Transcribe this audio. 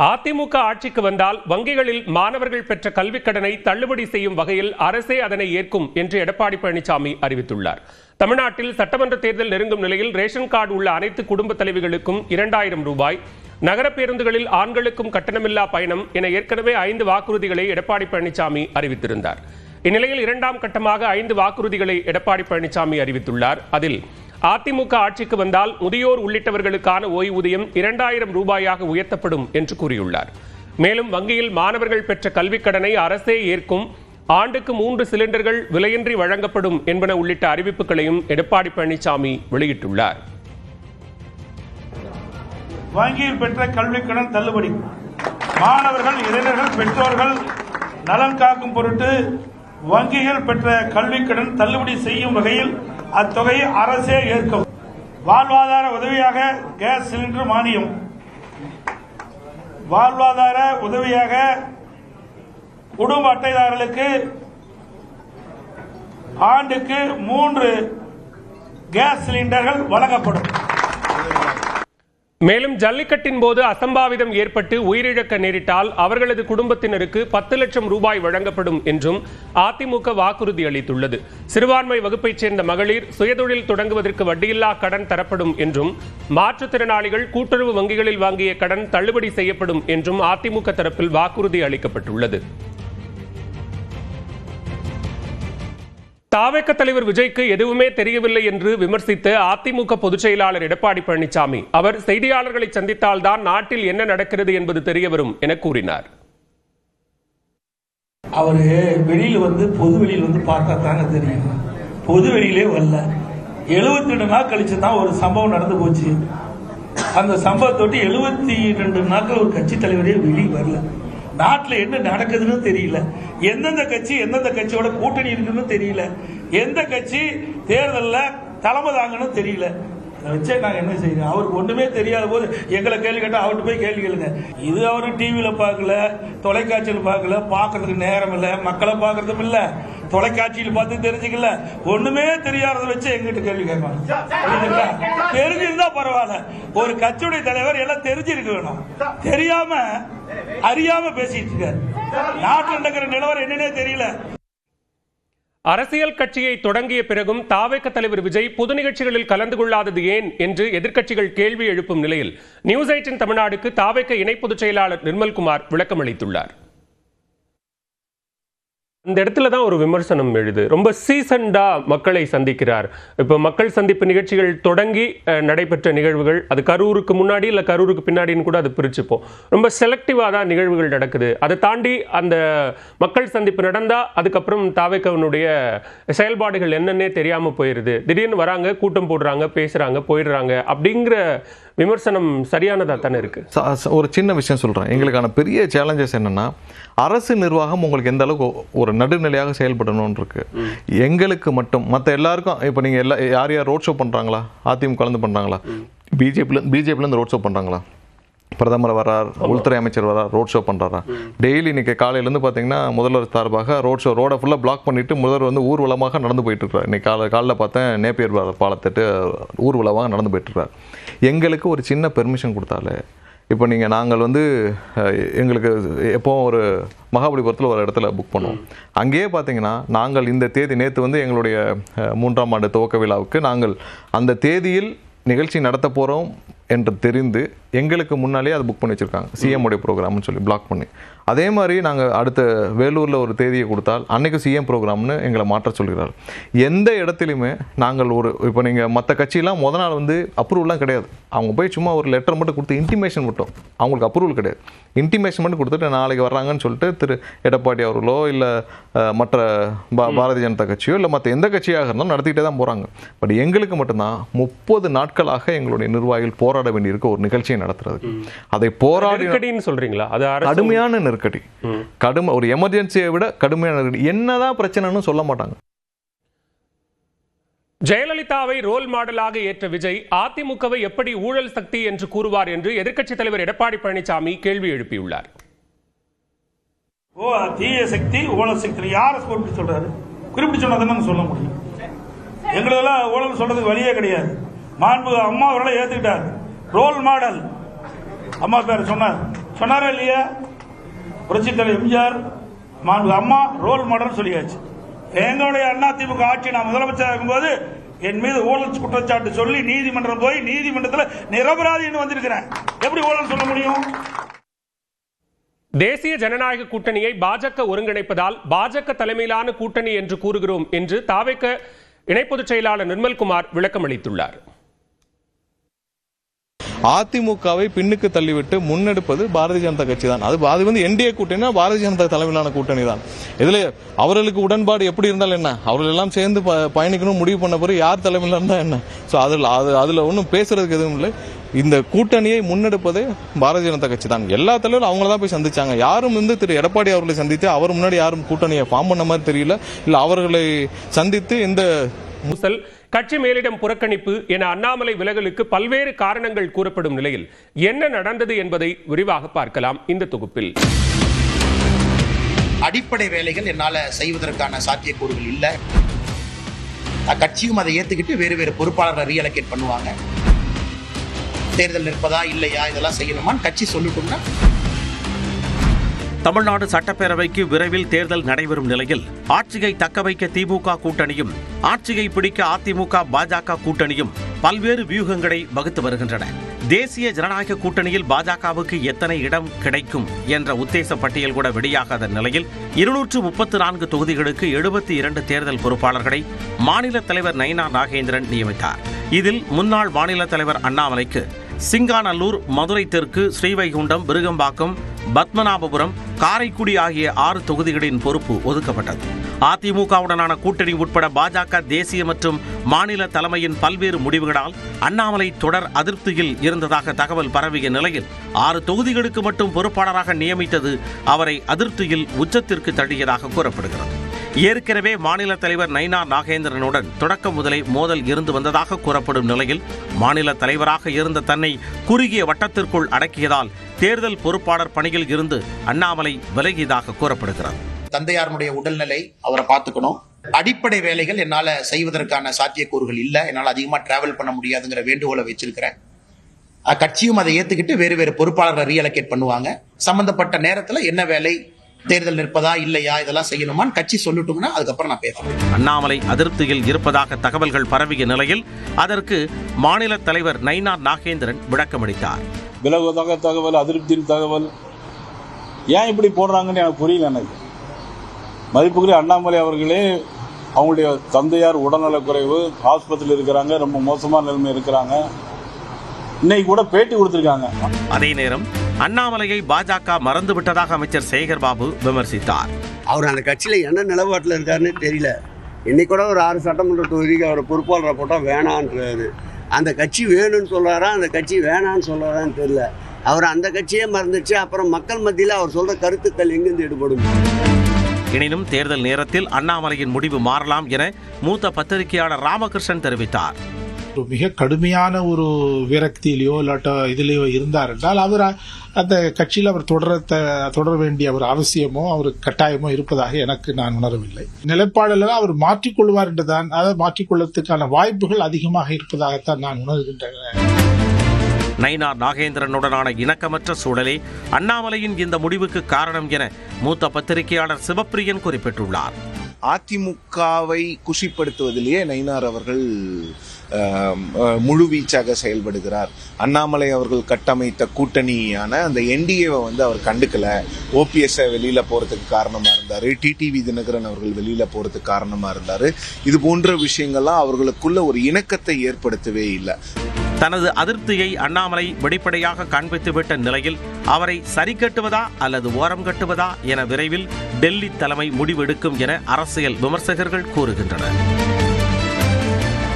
அதிமுக ஆட்சிக்கு வந்தால் வங்கிகளில் மாணவர்கள் பெற்ற கல்விக் கடனை தள்ளுபடி செய்யும் வகையில் அரசே அதனை ஏற்கும் என்று எடப்பாடி பழனிசாமி அறிவித்துள்ளார். தமிழ்நாட்டில் சட்டமன்ற தேர்தல் நெருங்கும் நிலையில் ரேஷன் கார்டு உள்ள அனைத்து குடும்ப தலைவிகளுக்கும் 2000 ரூபாய், நகர பேருந்துகளில் ஆண்களுக்கும் கட்டணமில்லா பயணம் என ஏற்கனவே 5 வாக்குறுதிகளை எடப்பாடி பழனிசாமி அறிவித்திருந்தார். இந்நிலையில் 2ஆம் கட்டமாக 5 வாக்குறுதிகளை எடப்பாடி பழனிசாமி அறிவித்துள்ளார். அதில் அதிமுக ஆட்சிக்கு வந்தால் முதியோர் உள்ளிட்டவர்களுக்கான ஓய்வூதியம் 2000 ரூபாயாக உயர்த்தப்படும் என்று கூறியுள்ளார். மேலும் வங்கியில் மாணவர்கள் பெற்ற கல்விக் கடனை அரசே ஏற்கும், ஆண்டுக்கு 3 சிலிண்டர்கள் விலையின்றி வழங்கப்படும் என்பன உள்ளிட்ட அறிவிப்புகளையும் எடப்பாடி பழனிசாமி வெளியிட்டுள்ளார். வங்கியில் பெற்ற கல்விக் கடன் தள்ளுபடி, மாணவர்கள், இளைஞர்கள், பெற்றோர்கள் நலன் காக்கும் பொருட்டு வங்கிகள் பெற்ற கல்விக் கடன் தள்ளுபடி செய்யும் வகையில் அத்தொகையை அரசே ஏற்கும். வாழ்வாதார உதவியாக கேஸ் சிலிண்டர் மானியம், வாழ்வாதார உதவியாக குடும்ப அட்டைதாரர்களுக்கு ஆண்டுக்கு 3 கேஸ் சிலிண்டர்கள் வழங்கப்படும். மேலும் ஜல்லிக்கட்டின் போது அசம்பாவிதம் ஏற்பட்டு உயிரிழக்க நேரிட்டால் அவர்களது குடும்பத்தினருக்கு 10 லட்சம் ரூபாய் வழங்கப்படும் என்றும் அதிமுக வாக்குறுதி அளித்துள்ளது. சிறுபான்மை வகுப்பைச் சேர்ந்த மகளிர் சுயதொழில் தொடங்குவதற்கு வட்டியில்லா கடன் தரப்படும் என்றும், மாற்றுத்திறனாளிகள் கூட்டுறவு வங்கிகளில் வாங்கிய கடன் தள்ளுபடி செய்யப்படும் என்றும் அதிமுக தரப்பில் வாக்குறுதி அளிக்கப்பட்டுள்ளது. தாவேக தலைவர் விஜய்க்கு எதுவுமே தெரியவில்லை என்று விமர்சித்த அதிமுக பொதுச் செயலாளர் எடப்பாடி பழனிசாமி, அவர் செய்தியாளர்களை சந்தித்தால்தான் நாட்டில் என்ன நடக்கிறது என்பது தெரியவரும் என கூறினார். அவரு வெளியில் பொது வெளியில் பார்த்தா தாங்க தெரியும். பொது வெளியிலே வரல. 72 நாள் கழிச்சு தான் ஒரு சம்பவம் நடந்து போச்சு. அந்த சம்பவத்தொட்டி 72 நாட்கள் ஒரு கட்சி தலைவரே வெளியே வரல. நாட்டில் என்ன நடக்குதுன்னு தெரியல. எந்தெந்த கட்சியோட கூட்டணி இருக்குன்னு தெரியல. எந்த கட்சி தேர்தலில் தலைமை தாங்கன்னு தெரியல. வச்சே நாங்க என்ன செய்யணும்? அவருக்கு ஒண்ணுமே தெரியாத போது எங்களை கேள்வி கேட்டா அவர்கிட்ட போய் கேள்வி கேளுங்க. இது அவரு டிவியில பார்க்கல, தொலைக்காட்சியில் பார்க்கல, பார்க்கறதுக்கு நேரம் இல்ல, மக்களை பார்க்கறதும் இல்ல, தொலைக்காட்சியில் பார்த்து தெரிஞ்சுக்கல, ஒண்ணுமே தெரியாததை வச்சு எங்கிட்ட கேள்வி கேட்கணும். தெரிஞ்சிருந்தா பரவாயில்ல. ஒரு கட்சியுடைய தலைவர் எல்லாம் தெரிஞ்சிருக்க வேணும். தெரியாம அறியாம பேசிட்டு இருக்காரு. நாட்டில் நடக்கிற நிலவரம் என்னன்னே தெரியல. அரசியல் கட்சியை தொடங்கிய பிறகும் தாவேக தலைவர் விஜய் பொது நிகழ்ச்சிகளில் கலந்து கொள்ளாதது ஏன் என்று எதிர்க்கட்சிகள் கேள்வி எழுப்பும் நிலையில் நியூஸ் 18 தமிழ்நாடுக்கு தாவேக இணை பொதுச் செயலாளர் நிர்மல்குமார் விளக்கம் அளித்துள்ளார். அந்த இடத்துல தான் ஒரு விமர்சனம் எழுது. ரொம்ப சீசன்டா மக்களை சந்திக்கிறார். இப்போ மக்கள் சந்திப்பு நிகழ்ச்சிகள் தொடங்கி நடைபெற்ற நிகழ்வுகள், அது கரூருக்கு முன்னாடி இல்லை கரூருக்கு பின்னாடின்னு கூட அது பிரிச்சுப்போம். ரொம்ப செலக்டிவாக தான் நிகழ்வுகள் நடக்குது. அதை தாண்டி அந்த மக்கள் சந்திப்பு நடந்தால் அதுக்கப்புறம் தாவேகவனுடைய செயல்பாடுகள் என்னன்னே தெரியாமல் போயிடுது. திடீர்னு வராங்க, கூட்டம் போடுறாங்க, பேசுகிறாங்க, போயிடுறாங்க. அப்படிங்கிற விமர்சனம் சரியானதாக தானே இருக்கு. ஒரு சின்ன விஷயம் சொல்கிறேன். எங்களுக்கான பெரிய சேலஞ்சஸ் என்னன்னா, அரசு நிர்வாகம் உங்களுக்கு எந்த அளவுக்கு ஒரு நடுநிலையாக செயல்படணும்னு இருக்கு. எங்களுக்கு மட்டும், மற்ற எல்லாருக்கும் இப்போ நீங்கள் யார் ரோட் ஷோ பண்ணுறாங்களா? அதிமுக கலந்து பண்ணுறாங்களா? பிஜேபிலேருந்து ரோட் ஷோ பண்ணுறாங்களா? பிரதமர் வர்றார், உள்துறை அமைச்சர் வர்றார், ரோட் ஷோ பண்ணுறாரா? டெய்லி இன்னைக்கு காலையிலேருந்து பார்த்தீங்கன்னா முதல்வர் சார்பாக ரோடை ஃபுல்லாக பிளாக் பண்ணிட்டு முதல்வர் ஊர்வலமாக நடந்து போயிட்டு இருக்கார். இன்னைக்கு காலையில் பார்த்தேன் நேப்பியர் பாலத்திட்டு ஊர்வலமாக நடந்து போயிட்டு இருக்கார். எங்களுக்கு ஒரு சின்ன பெர்மிஷன் கொடுத்தாலே, இப்போ நாங்கள் எங்களுக்கு எப்போ ஒரு மகாபலிபுரத்தில் ஒரு இடத்துல புக் பண்ணுவோம். அங்கேயே பார்த்தீங்கன்னா நாங்கள் இந்த தேதி நேற்று எங்களுடைய 3ஆம் ஆண்டு துவக்க விழாவுக்கு நாங்கள் அந்த தேதியில் நிகழ்ச்சி நடத்த போகிறோம் என்று தெரிந்து எங்களுக்கு முன்னாலே அது புக் பண்ணி வச்சுருக்காங்க. சிஎம் உடைய ப்ரோக்ராம்னு சொல்லி பிளாக் பண்ணி. அதே மாதிரி நாங்கள் அடுத்த வேலூரில் ஒரு தேதியை கொடுத்தால் அன்றைக்கு சிஎம் ப்ரோக்ராம்னு எங்களை மாற்ற சொல்கிறார். எந்த இடத்துலையுமே நாங்கள் இப்போ நீங்கள் மற்ற கட்சியெல்லாம் முதல் நாள் அப்ரூவல்லாம் கிடையாது. அவங்க போய் சும்மா ஒரு லெட்டர் மட்டும் கொடுத்து இன்டிமேஷன் மட்டும், அவங்களுக்கு அப்ரூவல் கிடையாது. இன்டிமேஷன் மட்டும் கொடுத்துட்டு நாளைக்கு வர்றாங்கன்னு சொல்லிட்டு திரு எடப்பாடி அவர்களோ இல்லை மற்ற பாரதிய ஜனதா கட்சியோ இல்லை மற்ற எந்த கட்சியாக இருந்தாலும் நடத்திக்கிட்டே தான் போகிறாங்க. பட் எங்களுக்கு மட்டும்தான் 30 நாட்களாக எங்களுடைய நிர்வாகிகள் போராட வேண்டியிருக்க ஒரு நிகழ்ச்சியை நடத்துறது. அதை போராடி சொல்றீங்களா? அது கடுமையான நெருக்கடி, ஒரு எமர்ஜென்சியை விட கடுமையான நெருக்கடி. என்னதான் பிரச்சனைன்னு சொல்ல மாட்டாங்க. ஜெயலலிதாவை ரோல் மாடலாக ஏற்ற விஜய் அதிமுகவை எப்படி ஊழல் சக்தி என்று கூறுவார் என்று எதிர்க்கட்சித் தலைவர் எடப்பாடி பழனிசாமி கேள்வி எழுப்பியுள்ளார். தீய சக்தி, ஊழல் சக்தி யார சொல்றாரு? குறிப்பிட்டு சொன்னதுன்னு சொல்ல முடியும். எங்களெல்லாம் ஊழல் சொல்றதுக்கு வழியே கிடையாது. மாண்பு அம்மா அவர்களை ஏத்துக்கிட்டார். ரோல் மாடல் அம்மா பேர் சொன்னார். சொன்னாரா இல்லையா? புரட்சித் தலைவர் எம்ஜிஆர் அம்மா ரோல் மாடல் சொல்லியாச்சு. எங்களுடைய அதிமுக ஆட்சி நான் முதலமைச்சராக இருக்கும்போது என் மீது ஊழல் குற்றச்சாட்டு சொல்லி நீதிமன்றம் போய் நீதிமன்றத்தில் நிரபராதி என்று வந்திருக்கிறேன். எப்படி ஊழல் சொல்ல முடியும்? தேசிய ஜனநாயக கூட்டணியை பாஜக ஒருங்கிணைப்பதால் பாஜக தலைமையிலான கூட்டணி என்று கூறுகிறோம் என்று தாவேக இணை பொதுச் செயலாளர் நிர்மல்குமார் விளக்கம் அளித்துள்ளார். அதிமுகவை பின்னுக்கு தள்ளிவிட்டு முன்னெடுப்பது பாரதிய ஜனதா கட்சி தான். அது வந்து என்டிஏ கூட்டணி, பாரதிய ஜனதா தலைமையிலான கூட்டணி தான். இதுல அவர்களுக்கு உடன்பாடு எப்படி இருந்தாலும் என்ன, அவர்கள் எல்லாம் சேர்ந்து பயணிக்கணும் முடிவு பண்ண பிறகு யார் தலைமையில இருந்தா என்ன. ஸோ அதுல ஒன்றும் பேசுறதுக்கு எதுவும் இல்லை. இந்த கூட்டணியை முன்னெடுப்பதே பாரதிய ஜனதா கட்சி தான். எல்லா தலைவரும் அவங்கள தான் போய் சந்திச்சாங்க. யாரும் வந்து திரு எடப்பாடி அவர்களை சந்தித்து அவர் முன்னாடி யாரும் கூட்டணியை ஃபார்ம் பண்ண மாதிரி தெரியல. இல்ல அவர்களை சந்தித்து இந்த முசல் கட்சி மேலிடம் புறக்கணிப்பு என அண்ணாமலை விலகலுக்கு பல்வேறு காரணங்கள் கூறப்படும் நிலையில் என்ன நடந்தது என்பதை விரிவாக பார்க்கலாம் இந்த தொகுப்பில். அடிப்படை வேலைகள் என்னால செய்வதற்கான சாத்தியக்கூறுகள் இல்ல. கட்சியும் அதை ஏத்துக்கிட்டு வேறு வேறு பொறுப்பாளர்களை ரீஅலோகேட் பண்ணுவாங்க. தேர்தல் நிற்பதா இல்லையா இதெல்லாம் செய்யணுமான்னு கட்சி சொல்லட்டும்னா. தமிழ்நாடு சட்டப்பேரவைக்கு விரைவில் தேர்தல் நடைபெறும் நிலையில் ஆட்சியை தக்கவைக்க திமுக கூட்டணியும் ஆட்சியை பிடிக்க அதிமுக பாஜக கூட்டணியும் பல்வேறு வியூகங்களை வகுத்து வருகின்றன. தேசிய ஜனநாயக கூட்டணியில் பாஜகவுக்கு எத்தனை இடம் கிடைக்கும் என்ற உத்தேச பட்டியல் கூட வெளியாகாத நிலையில் 234 தொகுதிகளுக்கு 72 தேர்தல் பொறுப்பாளர்களை மாநில தலைவர் நயினா நாகேந்திரன் நியமித்தார். இதில் முன்னாள் மாநில தலைவர் அண்ணாமலைக்கு சிங்காநல்லூர், மதுரை தெற்கு, ஸ்ரீவைகுண்டம், விருகம்பாக்கம், பத்மநாபபுரம், காரைக்குடி ஆகிய 6 தொகுதிகளின் பொறுப்பு ஒதுக்கப்பட்டது. அதிமுகவுடனான கூட்டணி உட்பட பாஜக தேசிய மற்றும் மாநில தலைமையின் பல்வேறு முடிவுகளால் அண்ணாமலை தொடர் அதிருப்தியில் இருந்ததாக தகவல் பரவிய நிலையில் 6 தொகுதிகளுக்கு மட்டும் பொறுப்பாளராக நியமித்தது அவரை அதிருப்தியில் உச்சத்திற்கு தள்ளியதாக கூறப்படுகிறது. ஏற்கனவே மாநில தலைவர் நயினா நாகேந்திரனுடன் தொடக்கம் முதலே மோதல் இருந்து வந்ததாக கூறப்படும் நிலையில் மாநில தலைவராக இருந்த தன்னை குறுகிய வட்டத்திற்குள் அடக்கியதால் தேர்தல் பொறுப்பாளர் பணியில் இருந்து அண்ணாமலை விலகியதாக கூறப்படுகிறது. தந்தையாருடைய உடல்நிலை அவரை பார்த்துக்கணும். அடிப்படை வேலைகள் என்னால செய்வதற்கான சாத்தியக்கூறுகள் இல்ல. என்னால் அதிகமா டிராவல் பண்ண முடியாதுங்கிற வேண்டுகோளை வச்சிருக்கிறேன். கட்சியும் அதை ஏத்துக்கிட்டு வேறு வேறு பொறுப்பாளர்களை ரீஅலோகேட் பண்ணுவாங்க. சம்பந்தப்பட்ட நேரத்தில் என்ன வேலை, தேர்தல் நிற்பதா இல்லையா இதெல்லாம் செய்யணுமான்னு கட்சி சொல்லட்டும்னா அதுக்கப்புறம் நான் பேசுறேன். அண்ணாமலை அதிருப்தியில் இருப்பதாக தகவல்கள் பரவிய நிலையில் அதற்கு மாநில தலைவர் நயினா நாகேந்திரன் விளக்கமளித்தார். விலகுவதாக தகவல், அதிருப்தியின் தகவல் ஏன் இப்படி போடுறாங்கன்னு எனக்கு புரியல. எனக்கு மதிப்புக்குரிய அண்ணாமலை அவர்களே அவங்களுடைய தந்தையார் உடல்நலக்குறைவு, ஆஸ்பத்திரியில் இருக்கிறாங்க, ரொம்ப மோசமான நிலைமை இருக்கிறாங்க. இன்னைக்கு கூட பேட்டி கொடுத்திருக்காங்க. அதே நேரம் அண்ணாமலையை பாஜக மறந்துவிட்டதாக அமைச்சர் சேகர் பாபு விமர்சித்தார். அவர் அந்த கட்சியில என்ன நிலப்பாட்டில் இருக்காருன்னு தெரியல. இன்னைக்கு கூட ஒரு 6 சட்டமன்ற தொகுதிக்கு அவரை பொறுப்பாளரை போட்டால் வேணான்றாரு. அந்த கட்சி வேணும்னு சொல்றாரா, அந்த கட்சி வேணான்னு சொல்றாரான்னு தெரியல. அவர் அந்த கட்சியே மறந்துச்சு. அப்புறம் மக்கள் மத்தியில் அவர் சொல்ற கருத்துக்கள் எங்கிருந்து ஈடுபடும்? எனினும் தேர்தல் நேரத்தில் அண்ணாமலையின் முடிவு மாறலாம் என மூத்த பத்திரிகையாளர் ராமகிருஷ்ணன் தெரிவித்தார். மிக கடுமையான ஒரு விரக்தியிலையோ இல்லாட்டோ இதுலயோ இருந்தார் என்றால் அவர் அந்த கட்சியில் அவர் தொடர வேண்டிய ஒரு அவசியமோ அவர் கட்டாயமோ இருப்பதாக நான் உணரவில்லை. நிலைப்பாடுல அவர் மாற்றிக்கொள்வார் என்றுதான், அதை மாற்றிக்கொள்வதற்கான வாய்ப்புகள் அதிகமாக இருப்பதாகத்தான் நான் உணர்கின்றேன். நயினா நாகேந்திரனுடனான இணக்கமற்ற சூழலே அண்ணாமலையின் இந்த முடிவுக்கு காரணம் என மூத்த பத்திரிகையாளர் சிவப்பிரியன் குறிப்பிட்டுள்ளார். அதிமுகவை குஷிப்படுத்துவதிலேயே நயினார் அவர்கள் முழுவீச்சாக செயல்படுகிறார். அண்ணாமலை அவர்கள் கட்டமைத்த கூட்டணியான அந்த என்டிஏவை அவர் கண்டுக்கல. ஓபிஎஸ் வெளியில போறதுக்கு காரணமா இருந்தாரு, டிடிவி தினகரன் அவர்கள் வெளியில போறதுக்கு காரணமா இருந்தாரு. இது போன்ற விஷயங்கள்லாம் அவர்களுக்குள்ள ஒரு இணக்கத்தை ஏற்படுத்தவே இல்லை. தனது அதிருப்தியை அண்ணாமலை வெளிப்படையாக காண்பித்துவிட்ட நிலையில் அவரை சரி கட்டுவதா அல்லது ஓரம் கட்டுவதா என விரைவில் டெல்லி தலைமை முடிவெடுக்கும் என அரசியல் விமர்சகர்கள் கூறுகின்றனர்.